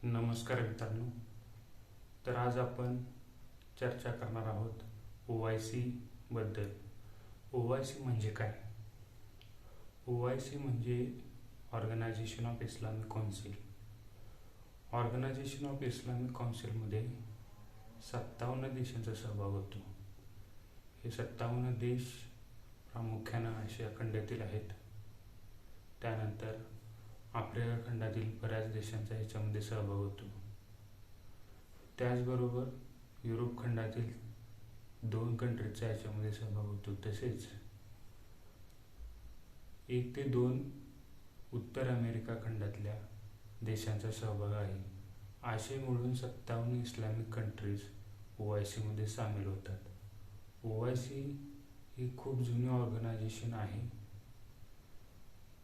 नमस्कार मित्रांनो. तर आज आपण चर्चा करणार आहोत OIC बद्दल. OIC म्हणजे काय? OIC म्हणजे organisation of Islamic council. Organisation of Islamic काउन्सिलमध्ये 57 देशांचा सहभाग होतो. हे 57 देश प्रामुख्याने आशिया खंडातील आहेत. त्यानंतर आफ्रिका खंडातील बऱ्याच देशांचा ह्याच्यामध्ये सहभाग होतो. त्याचबरोबर युरोप खंडातील 2 कंट्रीजचा ह्याच्यामध्ये सहभाग होतो. तसेच 1 ते 2 उत्तर अमेरिका खंडातल्या देशांचा सहभाग आहे. असे मिळून 57 इस्लामिक कंट्रीज OIC मध्ये सामील होतात. OIC ही खूप जुनी ऑर्गनायझेशन आहे.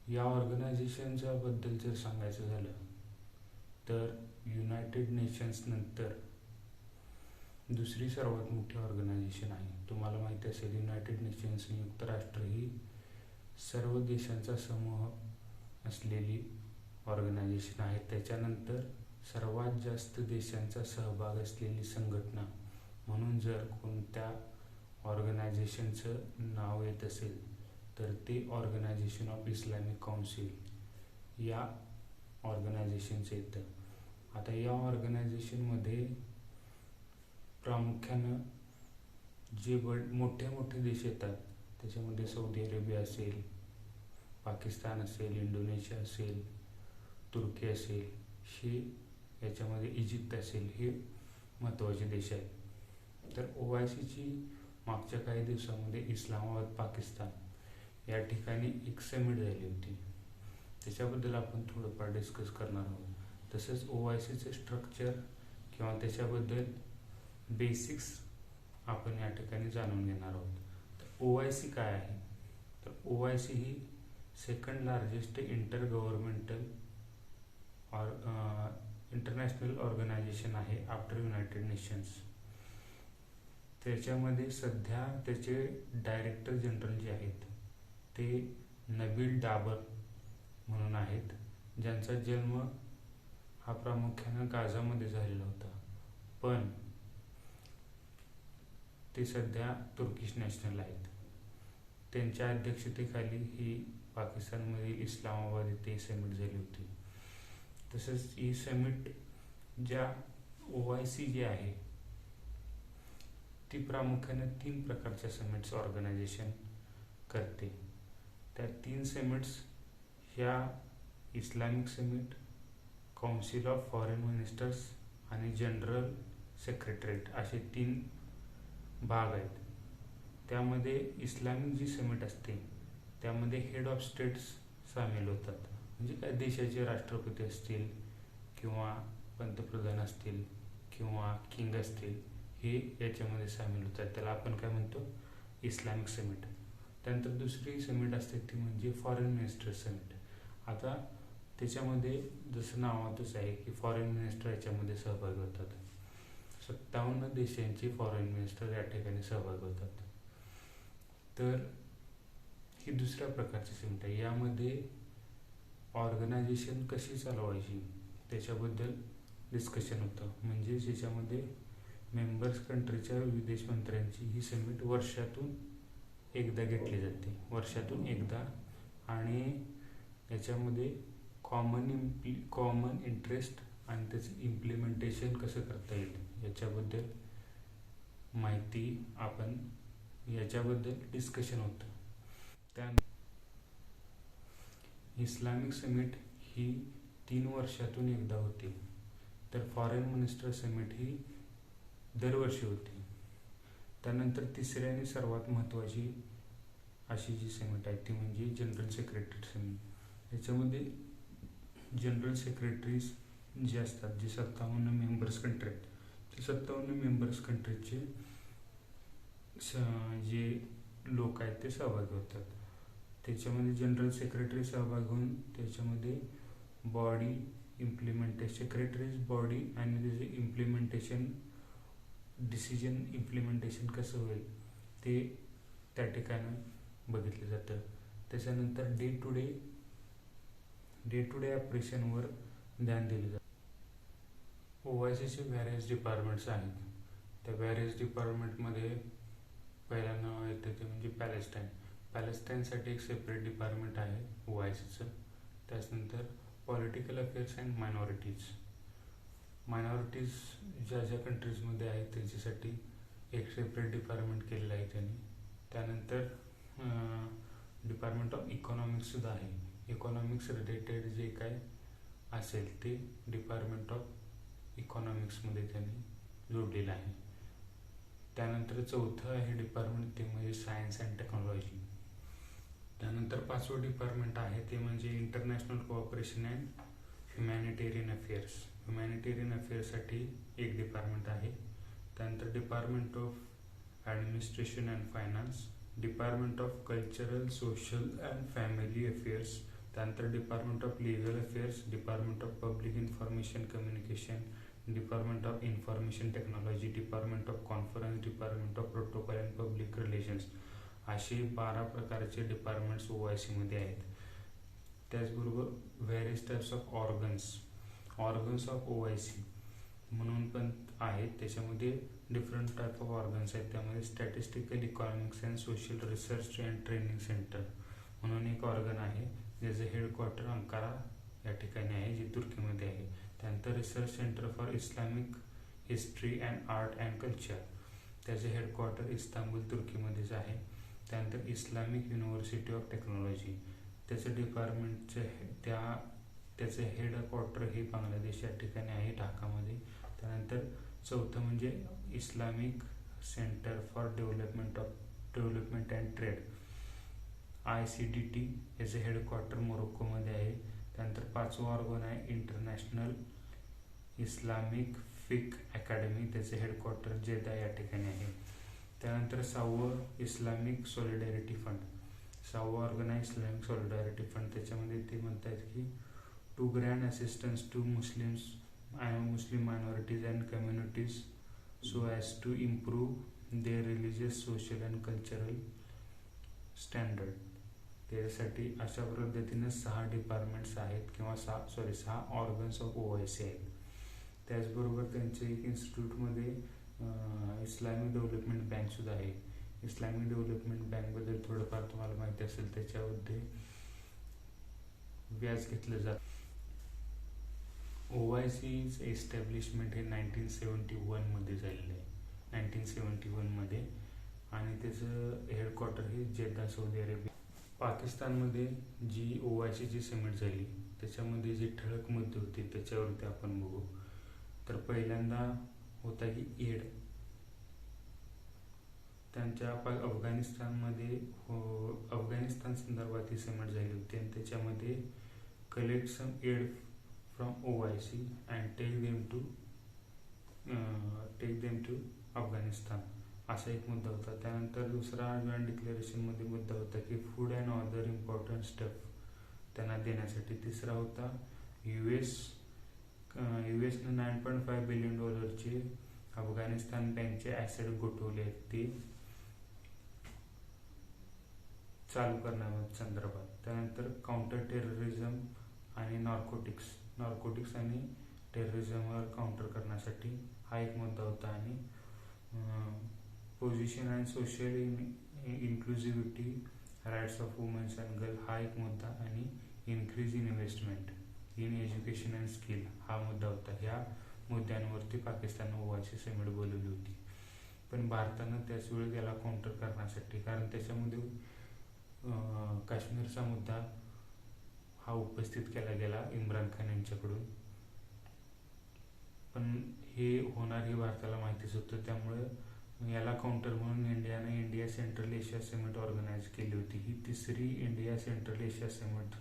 या ऑर्गनायझेशनच्या बद्दल जर सांगायचं झालं तर युनायटेड नेशन्स नंतर दुसरी सर्वात मोठी ऑर्गनायझेशन आहे. तुम्हाला माहिती असेल, युनायटेड नेशन्स संयुक्त राष्ट्र ही सर्व देशांचा समूह असलेली ऑर्गनायझेशन आहे. त्याच्यानंतर सर्वात जास्त देशांचा सहभाग असलेली संघटना म्हणून जर कोणत्या ऑर्गनायझेशनचं नाव येत असेल तर ते ऑर्गनायझेशन ऑफ इस्लामिक काउन्सिल या ऑर्गनायझेशनचं येतं. आता या ऑर्गनायझेशनमध्ये प्रामुख्यानं जे मोठे मोठे देश येतात त्याच्यामध्ये सौदी अरेबिया असेल, पाकिस्तान असेल, इंडोनेशिया असेल, तुर्की असेल, हे याच्यामध्ये इजिप्त असेल, हे महत्त्वाचे देश आहेत. तर OICची मागच्या काही दिवसामध्ये इस्लामाबाद, पाकिस्तान या ठिकाणी एक समिट झाली होती. त्याच्याबद्दल आपण थोडंफार डिस्कस करणार आहोत. तसंच OICचे स्ट्रक्चर किंवा त्याच्याबद्दल बेसिक्स आपण या ठिकाणी जाणून घेणार आहोत. तर OIC काय आहे? तर OIC ही second largest intergovernmental international organisation आहे आफ्टर युनायटेड नेशन्स. त्याच्यामध्ये सध्या त्याचे डायरेक्टर जनरल जे आहेत ते नबील डाबर म्हणून आहेत, ज्यांचा जन्म हा प्रामुख्याने गाझामध्ये झालेला होता, पण ते सध्या तुर्किश नॅशनल आहेत. त्यांच्या अध्यक्षतेखाली ही पाकिस्तानमधील इस्लामाबाद येथे समिट झाली होती. तसंच ही समिट ज्या OIC जी आहे ती प्रामुख्याने 3 प्रकारच्या समिट्स ऑर्गनायझेशन करते. त्या 3 समिट्स ह्या Islamic summit, council of foreign ministers आणि जनरल सेक्रेटरीट असे 3 भाग आहेत. त्यामध्ये इस्लामिक जी समिट असते त्यामध्ये हेड ऑफ स्टेट्स सामील होतात. म्हणजे काय, देशाचे राष्ट्रपती असतील किंवा पंतप्रधान असतील किंवा किंग असतील, हे याच्यामध्ये सामील होतात. त्याला आपण काय म्हणतो, इस्लामिक समिट. त्यानंतर दुसरी समिट असते ती म्हणजे फॉरेन मिनिस्टर समिट. आता त्याच्यामध्ये जसं नावातच आहे की फॉरेन मिनिस्टर याच्यामध्ये सहभागी होतात. 57 देशांचे फॉरेन मिनिस्टर या ठिकाणी सहभागी होतात. तर ही दुसऱ्या प्रकारची समिट आहे. यामध्ये ऑर्गनायझेशन कशी चालवायची त्याच्याबद्दल डिस्कशन होतं. म्हणजे याच्यामध्ये मेंबर्स कंट्रीच्या विदेश मंत्र्यांची ही समिट वर्षातून एकदा घेतली जाते, वर्षातून एकदा. आणि याच्यामध्ये कॉमन इंटरेस्ट आणि त्याचं इम्प्लिमेंटेशन कसं करता येईल याच्याबद्दल माहिती आपण याच्याबद्दल डिस्कशन होतं. त्या इस्लामिक समिट ही 3 वर्षातून एकदा होते. तर फॉरेन मिनिस्टर समिट ही दरवर्षी होती. त्यानंतर तिसरी आणि सर्वात महत्त्वाची अशी जी समिट आहे ती म्हणजे जनरल सेक्रेटरी समिट. याच्यामध्ये जनरल सेक्रेटरीज जे असतात, जे 57 मेंबर्स कंट्री आहेत, ते 57 मेंबर्स कंट्रीचे जे लोक आहेत ते सहभागी होतात. त्याच्यामध्ये जनरल सेक्रेटरी सहभागी होऊन त्याच्यामध्ये बॉडी इम्प्लिमेंटेशन, सेक्रेटरीज बॉडी आणि त्याचे इम्प्लिमेंटेशन, डिसिजन इम्प्लिमेंटेशन कसं होईल ते त्या ठिकाणी बघितलं जातं. त्याच्यानंतर डे टू डे ऑपरेशनवर ध्यान दिलं जातं. OICचे व्हॅरियस डिपार्टमेंट्स आहेत. त्या व्हॅरियस डिपार्टमेंटमध्ये पहिलं नाव येतं ते म्हणजे पॅलेस्टाईन. पॅलेस्टाईनसाठी एक सेपरेट डिपार्टमेंट आहे OICचं. त्याच्यानंतर पॉलिटिकल अफेअर्स अँड मायनॉरिटीज ज्या ज्या कंट्रीजमध्ये आहेत त्यांच्यासाठी एक सेपरेट डिपार्टमेंट केलेलं आहे त्यांनी. त्यानंतर डिपार्टमेंट ऑफ इकॉनॉमिक्ससुद्धा आहे. इकॉनॉमिक्स रिलेटेड जे काय असेल ते डिपार्टमेंट ऑफ इकॉनॉमिक्समध्ये त्यांनी जोडलेलं आहे. त्यानंतर चौथं आहे डिपार्टमेंट ते म्हणजे सायन्स अँड टेक्नॉलॉजी. त्यानंतर पाचवं डिपार्टमेंट आहे ते म्हणजे international cooperation and humanitarian affairs. Humanitarian अफेअर्ससाठी एक डिपार्टमेंट आहे. त्यानंतर department of administration and finance, department of cultural social and family affairs, त्यानंतर department of legal affairs, department of public information communication, department of information technology, department of conference, department of protocol and public relations असे 12 प्रकारचे departments OICमध्ये आहेत. त्याचबरोबर various types of organs of OIC म्हणून पण आहेत. त्याच्यामध्ये डिफरंट टाईप ऑफ ऑर्गन्स आहेत. त्यामध्ये statistical economics and social research and training centre म्हणून एक ऑर्गन आहे ज्याचं हेडक्वार्टर अंकारा या ठिकाणी आहे जे तुर्कीमध्ये आहे. त्यानंतर research centre for Islamic history and art and culture, त्याचे हेडक्वार्टर इस्तांबुल तुर्कीमध्येच आहे. त्यानंतर इस्लामिक युनिव्हर्सिटी ऑफ टेक्नॉलॉजी, त्याचं त्याचं हेडक्वार्टर हे बांगलादेश या ठिकाणी आहे ढाकामध्ये. त्यानंतर चौथं म्हणजे Islamic centre for development and trade ICDT, याचं हेडक्वार्टर मोरोक्कोमध्ये आहे. त्यानंतर पाचवं ऑर्गन आहे इंटरनॅशनल इस्लामिक फिक अकॅडमी, त्याचे हेडक्वार्टर जेदा या ठिकाणी आहे. त्यानंतर सहावं इस्लामिक सॉलिडॅरिटी फंड, सहावं ऑर्गन आहे इस्लामिक सॉलिडॅरिटी फंड. त्याच्यामध्ये ते म्हणतात की to grant assistance to Muslim minorities and communities so as to improve their religious social and cultural standard. त्यासाठी अशा पद्धतीनं 6 डिपार्टमेंट्स आहेत किंवा 6 ऑर्गन्स ऑफ OIC आहेत. त्याचबरोबर त्यांचे एक इन्स्टिट्यूटमध्ये इस्लामिक डेव्हलपमेंट बँकसुद्धा आहे. इस्लामिक डेव्हलपमेंट बँकबद्दल थोडंफार तुम्हाला माहिती असेल, त्याच्यामध्ये व्याज घेतलं जातं. OICचं एस्टॅब्लिशमेंट हे 1971मध्ये झालेलं आहे, 1971मध्ये, आणि त्याचं हेडक्वार्टर हे जेद्दा सौदी अरेबिया. पाकिस्तानमध्ये जी OICची समिट झाली त्याच्यामध्ये जे ठळक मुद्दे होते त्याच्यावरती आपण बघू. तर पहिल्यांदा होता की एड, त्यांच्या अफगाणिस्तान संदर्भात ही समिट झाली होती आणि त्याच्यामध्ये collect some aid from OIC and take them to Afghanistan असा एक मुद्दा होता. त्यानंतर दुसरा जॉईंट डिक्लेरेशनमध्ये मुद्दा होता की food and other important stuff त्यांना देण्यासाठी. तिसरा होता US ने $9.5 बिलियन अफगाणिस्तान बँकचे ॲसेट गोठवले आहेत ते चालू करण्यासंदर्भात. त्यानंतर काउंटर टेररिझम आणि नॉर्कोटिक्स आणि टेररिझमवर काउंटर करण्यासाठी हा एक मुद्दा होता. आणि position and social inclusivity, rights of womens and girl हा एक मुद्दा, आणि increase in investment in education and skill हा मुद्दा होता. ह्या मुद्द्यांवरती पाकिस्ताननं OIC समिट बोलवली होती. पण भारतानं त्याच वेळी त्याला काउंटर करण्यासाठी, कारण त्याच्यामध्ये काश्मीरचा मुद्दा हा उपस्थित केला गेला इम्रान खान यांच्याकडून, पण हे होणार हे भारताला माहितीच होतं. त्यामुळे याला काउंटर म्हणून India central Asia summit organise केली होती. ही तिसरी इंडिया सेंट्रल एशिया समिट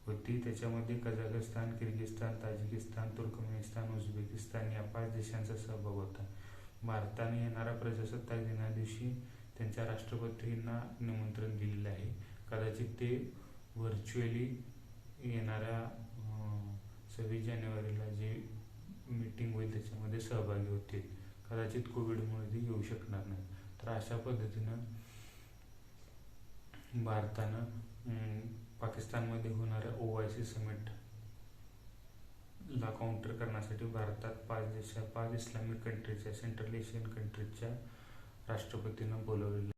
होती. त्याच्यामध्ये Kazakhstan, Kyrgyzstan, Tajikistan, Turkmenistan, Uzbekistan या 5 देशांचा सहभाग होता. भारताने येणाऱ्या प्रजासत्ताक दिनादिवशी त्यांच्या राष्ट्रपतींना निमंत्रण दिलेलं आहे. कदाचित ते व्हर्च्युअली येणाऱ्या 26 जानेवारीला जे मीटिंग होईल त्याच्यामध्ये सहभागी होतील. कदाचित कोविडमुळे ते येऊ शकणार नाही. तर अशा पद्धतीनं भारतानं पाकिस्तानमध्ये होणाऱ्या OIC समिट ला काउंटर करण्यासाठी भारतात 5 इस्लामिक कंट्रीजच्या, सेंट्रल एशियन कंट्रीजच्या राष्ट्रपतींना बोलवलेलं